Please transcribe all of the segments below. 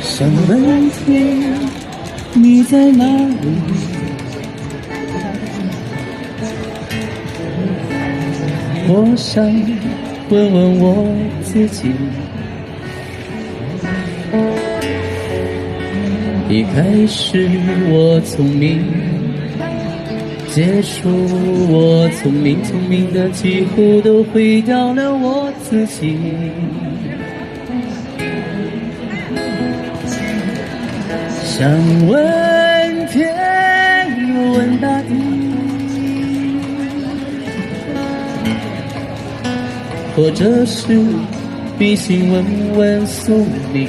想问天，你在哪里？我想问问我自己。一开始我聪明，结束我聪明，聪明的几乎都毁掉了我自己。想问天，问大地，或者是迷信问问宿命。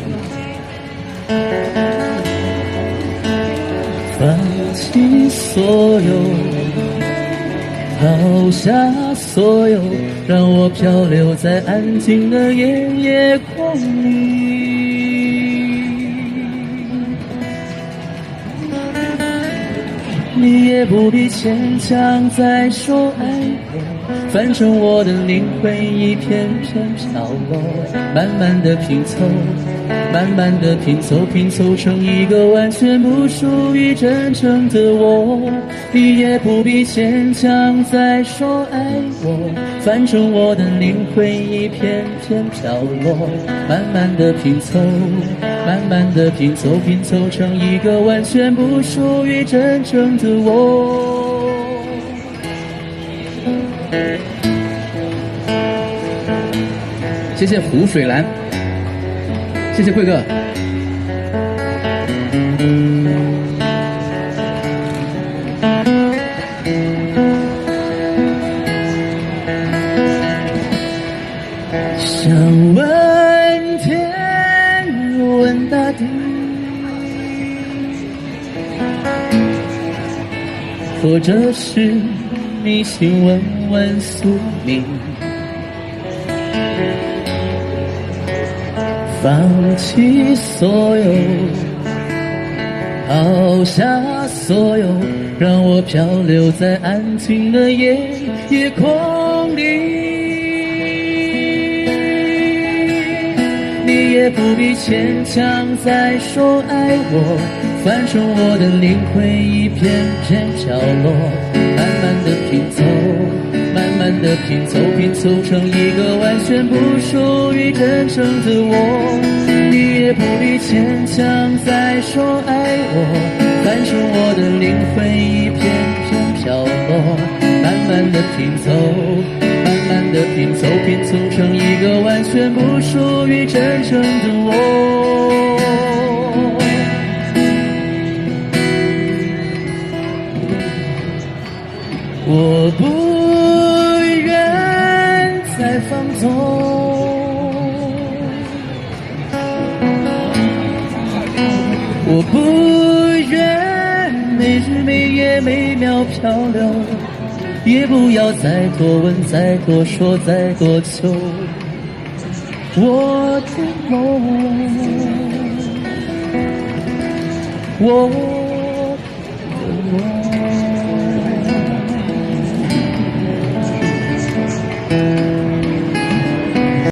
放弃所有，抛下所有，让我漂流在安静的夜空里。你也不必牵强再说爱我，反正我的灵魂一片片飘落，慢慢的拼凑，慢慢的拼凑，拼凑成一个完全不属于真正的我。你也不必牵强再说爱我，反正我的灵魂一片片飘落，慢慢的拼凑，慢慢的拼凑，拼凑成一个完全不属于真正的我。谢谢湖水蓝，谢谢贵哥。想问天，问大地，或者是迷信问问宿命。放弃所有，抛下所有，让我漂流在安静的夜空里。你也不必牵强再说爱我，反正我的灵魂一片片飘落，慢慢的拼凑，慢慢的拼凑，拼凑成一个完全不属于真正的我。你也不必牵强再说爱我，反正我的灵魂一片片飘落，慢慢的拼凑，慢慢的拼凑，拼凑成一个完全不属于真正的我。我不愿再放纵，我不愿每日每夜每秒漂流，也不要再多问再多说再多求。我的梦，我的梦。